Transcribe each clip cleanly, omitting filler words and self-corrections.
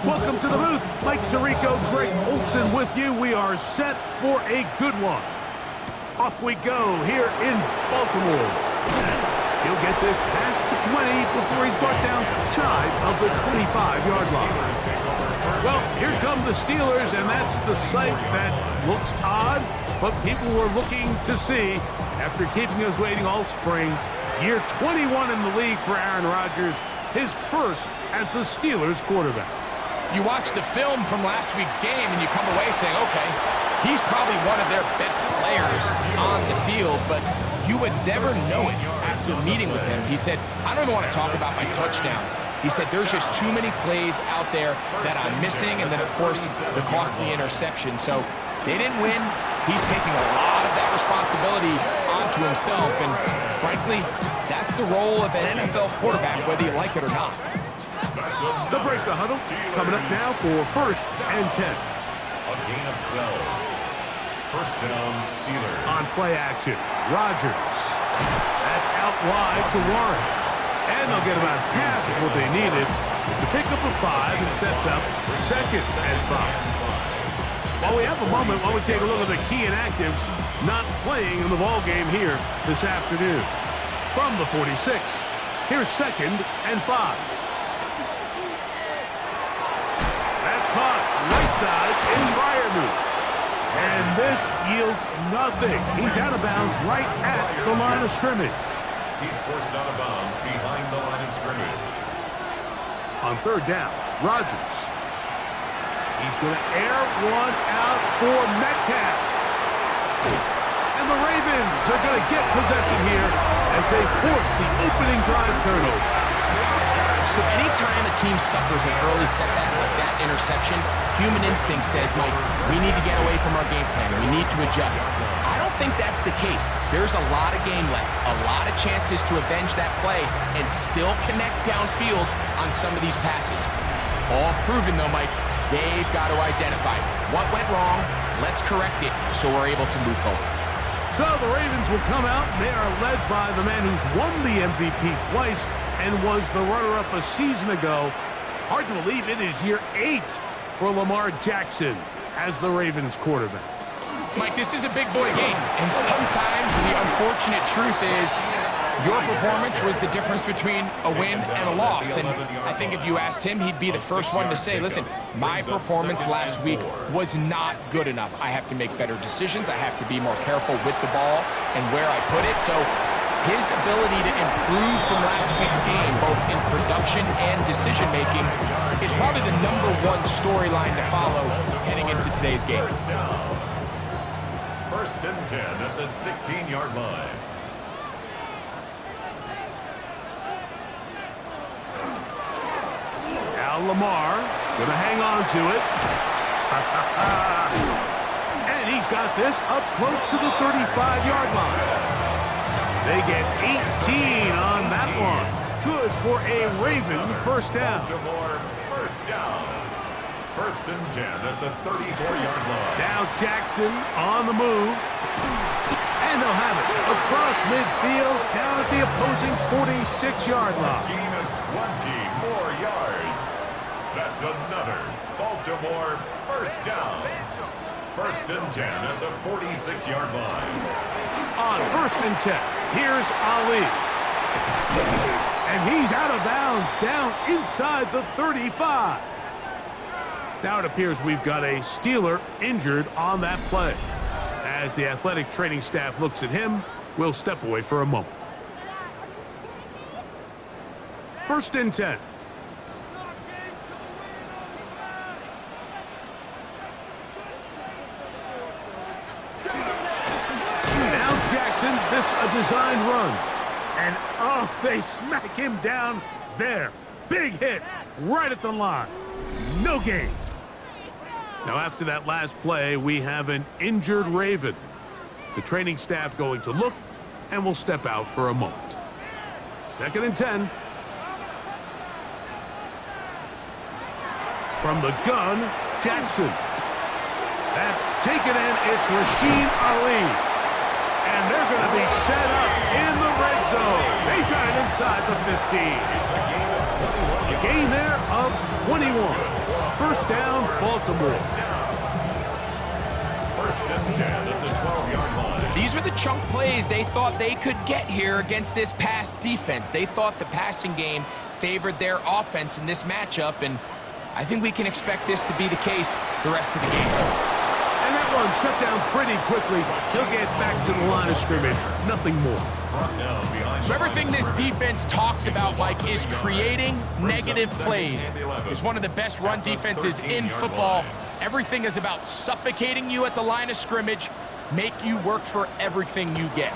Welcome to the booth. Mike Tirico, Greg Olson with you. We are set for a good one. Off we go here in Baltimore. He'll get this past the 20 before he's brought down shy of the 25-yard line. Well, here come the Steelers, and that's the sight that looks odd, but people were looking to see after keeping us waiting all spring. Year 21 in the league for Aaron Rodgers, his first as the Steelers quarterback. You watch the film from last week's game, and you come away saying, okay, he's probably one of their best players on the field, but you would never know it after meeting with him. He said, I don't even want to talk about my touchdowns. He said, there's just too many plays out there that I'm missing, and then, of course, the costly interception. So they didn't win. He's taking a lot of that responsibility onto himself, and frankly, that's the role of an NFL quarterback, whether you like it or not. The break the huddle coming up now for 1st and 10. A gain of 12. First down, Steelers. On play action, Rodgers. That's out wide to Warren. And they'll get about half of what they needed. It's a pickup of 5 and sets up 2nd and 5. While we have a moment, while we take a look at the key inactives not playing in the ball game here this afternoon. From the 46, here's 2nd and 5. Caught right side in Fryermuth. And this yields nothing. He's out of bounds right at the line of scrimmage. He's forced out of bounds behind the line of scrimmage. On 3rd down, Rodgers. He's going to air one out for Metcalf. And the Ravens are going to get possession here as they force the opening drive turnover. So anytime a team suffers an early setback like that interception, human instinct says, Mike, we need to get away from our game plan. We need to adjust. I don't think that's the case. There's a lot of game left, a lot of chances to avenge that play and still connect downfield on some of these passes. All proven, though, Mike, they've got to identify what went wrong, let's correct it so we're able to move forward. So the Ravens will come out. They are led by the man who's won the MVP twice and was the runner-up a season ago. Hard to believe it is year 8 for Lamar Jackson as the Ravens quarterback. Mike, this is a big boy game, and sometimes the unfortunate truth is your performance was the difference between a win and a loss. And I think if you asked him, he'd be the first one to say, listen, my performance last week was not good enough. I have to make better decisions. I have to be more careful with the ball and where I put it. So his ability to improve from last week's game, both in production and decision-making, is probably the #1 storyline to follow heading into today's game. First and 10 at the 16-yard line. Now Lamar going to hang on to it. And he's got this up close to the 35-yard line. They get 18 on that one. Good for a Raven first down. First down. First and 10 at the 34-yard line. Now Jackson on the move. And they'll have it across midfield down at the opposing 46-yard line. Gain of 20 more yards. That's another Baltimore first down. First and 10 at the 46-yard line. On 1st and 10, here's Ali. And he's out of bounds down inside the 35. Now it appears we've got a Steeler injured on that play. As the athletic training staff looks at him, we'll step away for a moment. 1st and 10. Now Jackson, this a designed run. And oh, they smack him down there. Big hit right at the line. No gain. Now, after that last play, we have an injured Raven. The training staff going to look, and will step out for a moment. 2nd and 10. From the gun, Jackson. That's taken in. It's Rasheen Ali. And they're going to be set up in the red zone. They've got it inside the 15. It's a gain of 21. A gain there of 21. down, Baltimore. First and 10 at the 12-yard line. These are the chunk plays they thought they could get here against this pass defense. They thought the passing game favored their offense in this matchup, and I think we can expect this to be the case the rest of the game. And that one shut down pretty quickly. He'll get back to the line of scrimmage. Nothing more. So everything this defense talks about, Mike, is creating negative plays. It's one of the best run defenses in football. Everything is about suffocating you at the line of scrimmage, make you work for everything you get.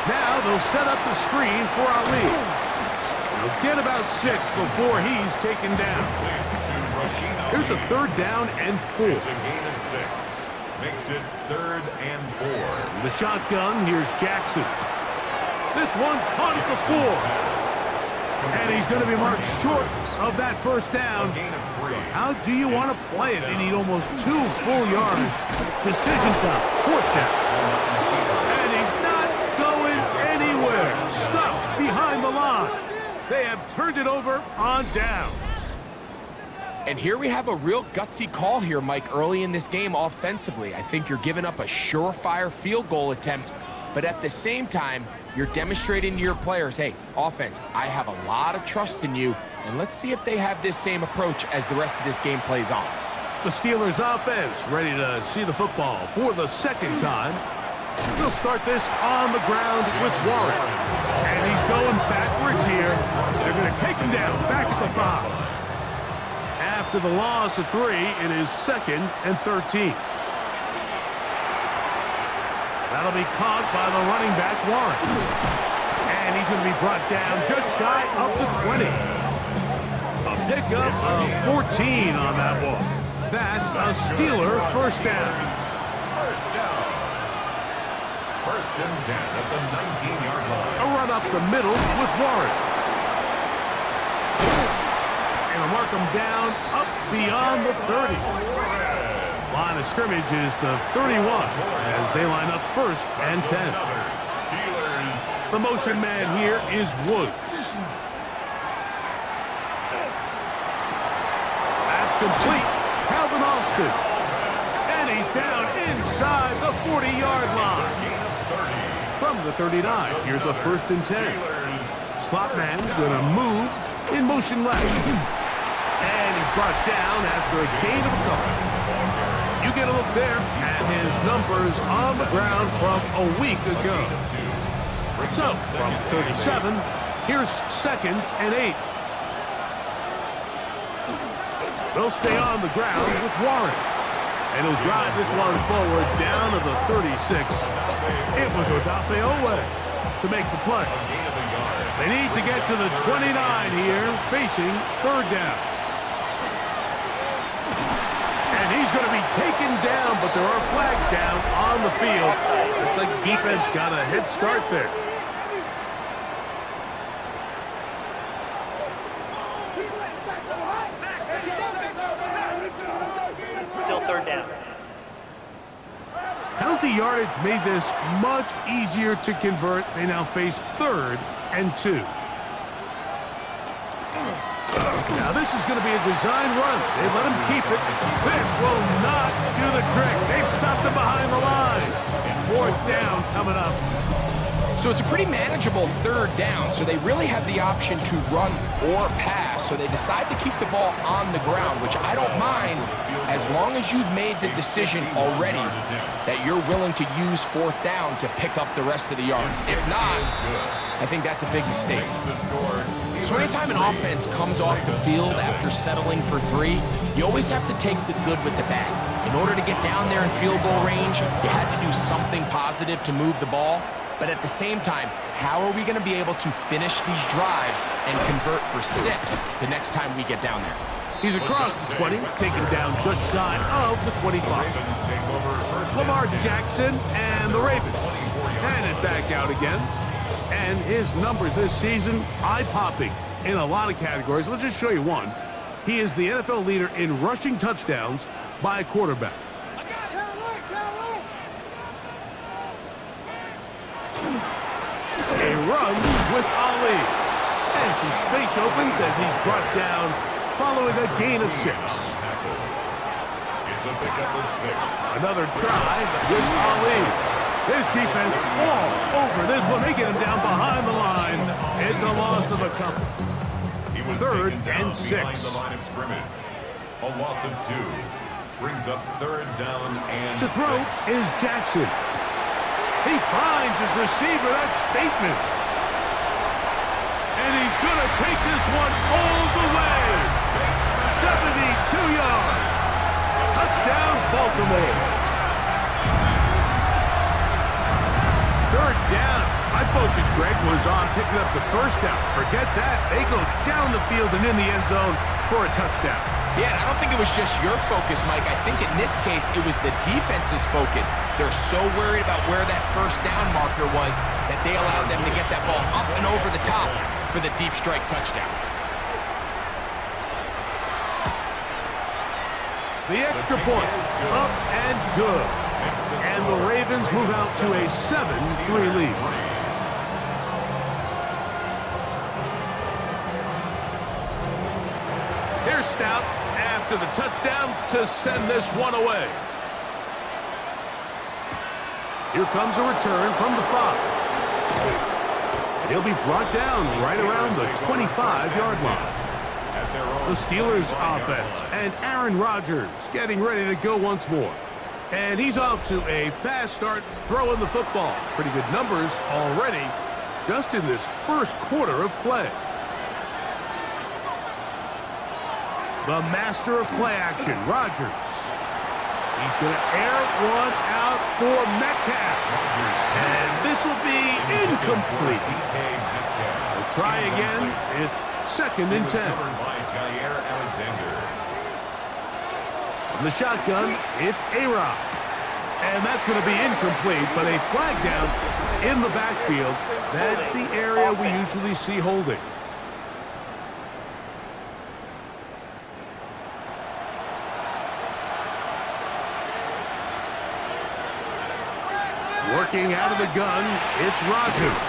Now they'll set up the screen for Ali. They'll get about 6 before he's taken down. Here's a 3rd down and 4. It's a gain of 6. Makes it 3rd and 4. The shotgun, here's Jackson. This one caught at the 4. And he's going to be marked short of that 1st down. So how do you want to play it? They need almost 2 full yards. Decision time, 4th down. And he's not going anywhere. Stuffed behind the line. They have turned it over on downs. And here we have a real gutsy call here, Mike, early in this game offensively. I think you're giving up a surefire field goal attempt, but at the same time, you're demonstrating to your players, hey, offense, I have a lot of trust in you, and let's see if they have this same approach as the rest of this game plays on. The Steelers offense ready to see the football for the 2nd time. They'll start this on the ground with Warren. And he's going backwards here. They're going to take him down back at the 5. After the loss of 3, it is 2nd and 13. That'll be caught by the running back, Warren. And he's going to be brought down just shy of the 20. A pickup of 14 on that one. That's a Steeler 1st down. First down. 1st and 10 at the 19-yard line. A run up the middle with Warren. And they'll mark him down up beyond the 30. Line of scrimmage is the 31 as they line up 1st and 10. The motion man here is Woods. That's complete. Calvin Austin. And he's down inside the 40-yard line. From the 39, here's a 1st and 10. Slot man gonna move in motion left. And he's brought down after a gain of a couple. You get a look there at his numbers on the ground from a week ago. So, from 37, here's 2nd and 8. They'll stay on the ground with Warren. And he'll drive this one forward down to the 36. It was Odafe Owe to make the play. They need to get to the 29 here, facing 3rd down. And he's going to be taken down, but there are flags down on the field. Looks like defense got a head start there. Still 3rd down. Penalty yardage made this much easier to convert. They now face 3rd and 2. Now this is going to be a design run. They let him keep it. This will not do the trick. They've stopped him behind the line. 4th down coming up. So it's a pretty manageable 3rd down, so they really have the option to run or pass. So they decide to keep the ball on the ground, which I don't mind as long as you've made the decision already that you're willing to use 4th down to pick up the rest of the yards. If not, I think that's a big mistake. So anytime an offense comes off the field after settling for 3, you always have to take the good with the bad. In order to get down there in field goal range, you had to do something positive to move the ball. But at the same time, how are we going to be able to finish these drives and convert for 6 the next time we get down there? He's across the 20, taken down just shy of the 25. Lamar Jackson and the Ravens handed back out again. And his numbers this season, eye-popping in a lot of categories. Let's just show you one. He is the NFL leader in rushing touchdowns by a quarterback. A run with Ali. And some space opens as he's brought down following a gain of 6. It's a pickup of 6. Another try with Ali. His defense all over this one. They get him down behind the line. It's a loss of a couple. He was 3rd taken down and 6. behind the line of scrimmage. A loss of 2 brings up 3rd down and To throw 6. is Jackson. He finds his receiver. That's Bateman. And he's going to take this one all the way. 72 yards. Touchdown, Baltimore. 3rd down. My focus, Greg, was on picking up the 1st down. Forget that. They go down the field and in the end zone for a touchdown. Yeah, I don't think it was just your focus, Mike. I think in this case, it was the defense's focus. They're so worried about where that 1st down marker was that they allowed them to get that ball up and over the top for the deep strike touchdown. The extra point, up and good. And the Ravens move out to a 7-3 lead. Here's Stout after the touchdown to send this one away. Here comes a return from the 5. And he'll be brought down right around the 25-yard line. The Steelers offense and Aaron Rodgers getting ready to go once more. And he's off to a fast start throwing the football. Pretty good numbers already just in this first quarter of play. The master of play action, Rodgers. He's going to air one out for Metcalf. And this will be incomplete. They'll try again. It's 2nd and 10. From the shotgun, it's A-Rod. And that's going to be incomplete, but a flag down in the backfield. That's the area we usually see holding. Working out of the gun, it's Rodgers.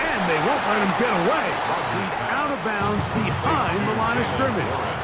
And they won't let him get away. He's out of bounds behind the line of scrimmage.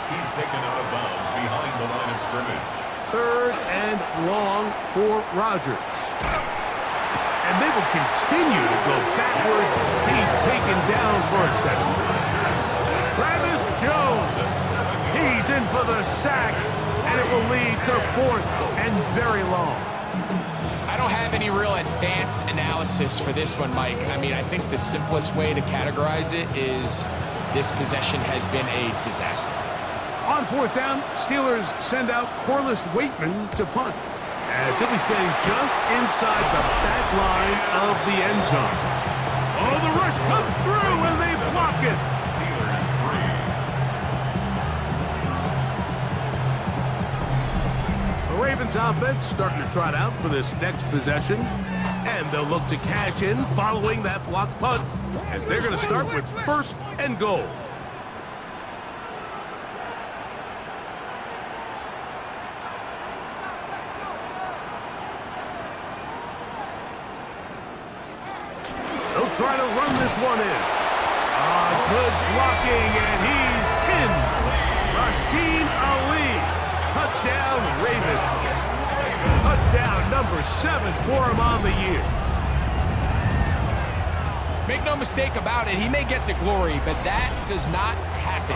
He's taken out of bounds behind the line of scrimmage. 3rd and long for Rodgers. And they will continue to go backwards. He's taken down for a second. Travis Jones. He's in for the sack. And it will lead to 4th and very long. I don't have any real advanced analysis for this one, Mike. I mean, I think the simplest way to categorize it is this possession has been a disaster. On 4th down, Steelers send out Corliss Waitman to punt, as he'll be standing just inside the back line of the end zone. Oh, the rush comes through, and they block it. Steelers 3. The Ravens offense starting to trot out for this next possession, and they'll look to cash in following that block punt, as they're going to start with 1st and goal. Try to run this one in. Good blocking, and he's in. Rasheen Ali. Touchdown, Ravens. Touchdown number 7 for him on the year. Make no mistake about it, he may get the glory, but that does not happen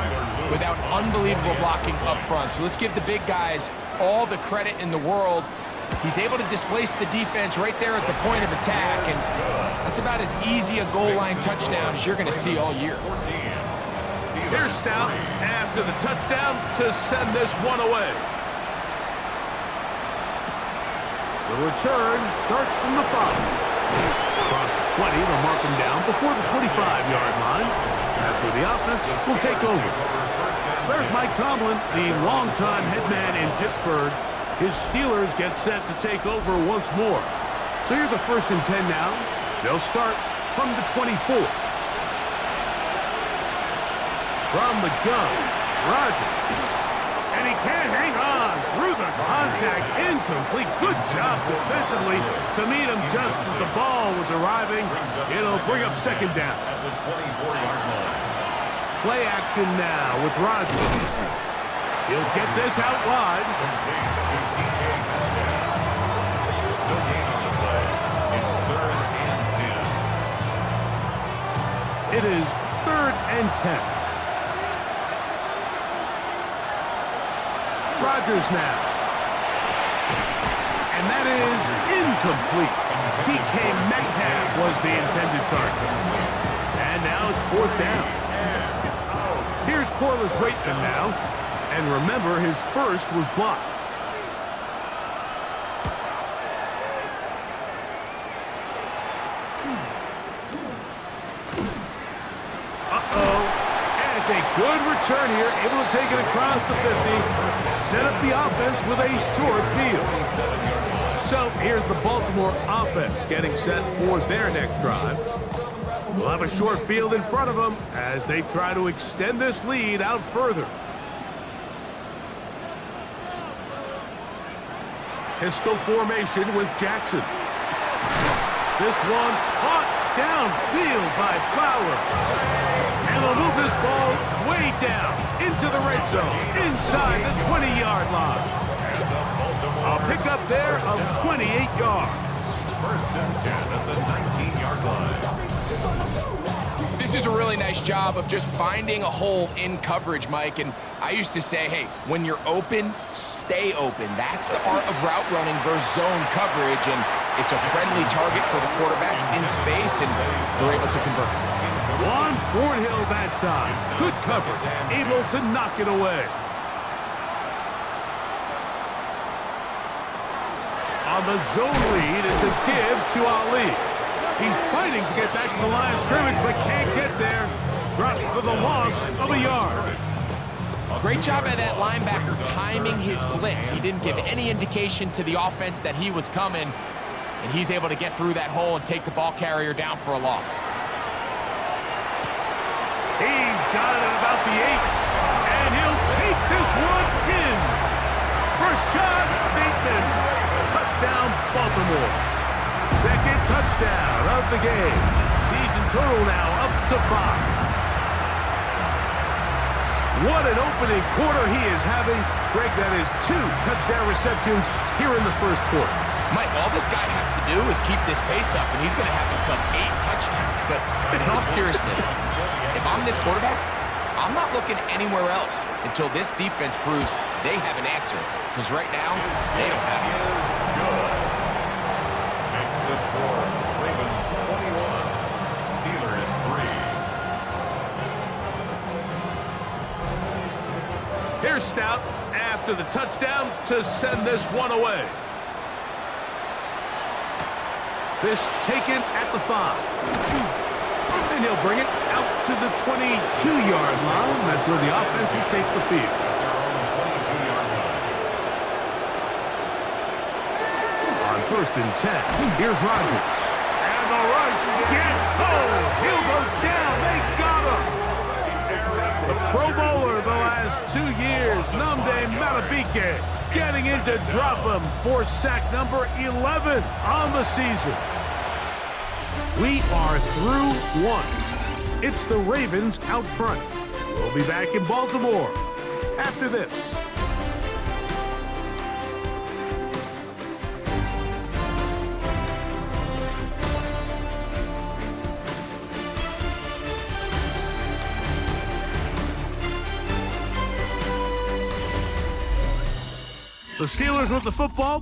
without unbelievable blocking up front. So let's give the big guys all the credit in the world. He's able to displace the defense right there at the point of attack, and that's about as easy a goal line touchdown as you're going to see all year. Here's Stout after the touchdown to send this one away. The return starts from the 5. Across the 20, they'll mark him down before the 25-yard line. That's where the offense will take over. There's Mike Tomlin, the longtime head man in Pittsburgh. His Steelers get set to take over once more. So here's a 1st and 10 now. They'll start from the 24. From the gun, Rodgers. And he can't hang on through the contact. Incomplete. Good job defensively to meet him just as the ball was arriving. It'll bring up 2nd down. At the 24-yard line. Play action now with Rodgers. He'll get this out wide. Complete to DK Metcalf. No gain on the play. It's 3rd and 10. It is 3rd and 10. Rodgers now. And that is incomplete. DK Metcalf was the intended target. And now it's 4th down. Here's Corliss Waitman now. And remember, his first was blocked. Uh-oh. And it's a good return here. Able to take it across the 50. Set up the offense with a short field. So here's the Baltimore offense getting set for their next drive. We'll have a short field in front of them as they try to extend this lead out further. Pistol formation with Jackson. This one caught downfield by Flowers. And they'll move this ball way down into the red zone, inside the 20-yard line. A pickup there of 28 yards. 1st and 10 at the 19-yard line. This is a really nice job of just finding a hole in coverage, Mike. And I used to say, hey, when you're open, stay open. That's the art of route running versus zone coverage. And it's a friendly target for the quarterback in space, and they're able to convert. Juan Thornhill that time. Good coverage. Able to knock it away. On the zone lead, it's a give to Ali. He's fighting to get back to the line of scrimmage, but can't get there. Dropped for the loss of a yard. Great job by that linebacker timing his blitz. He didn't give any indication to the offense that he was coming, and he's able to get through that hole and take the ball carrier down for a loss. He's got it at about the 8, and he'll take this one in. Rashad Bateman. Touchdown, Baltimore. 2nd touchdown of the game. Season total now up to 5. What an opening quarter he is having. Greg, that is 2 touchdown receptions here in the 1st quarter. Mike, all this guy has to do is keep this pace up, and he's going to have himself 8 touchdowns. But in all seriousness, if I'm this quarterback, I'm not looking anywhere else until this defense proves they have an answer. Because right now, they don't have it. Makes the score Ravens 21, Steelers 3. Here's Stout after the touchdown to send this one away. This taken at the 5. And he'll bring it out to the 22-yard line. That's where the offense will take the field. On 1st and 10, here's Rodgers. And the rush gets home. He'll go down. They got him. The Pro Bowler the last 2 years, Nnamdi Madubuike, getting in to drop him for sack number 11 on the season. We are through 1. It's the Ravens out front. We'll be back in Baltimore after this. The Steelers with the football.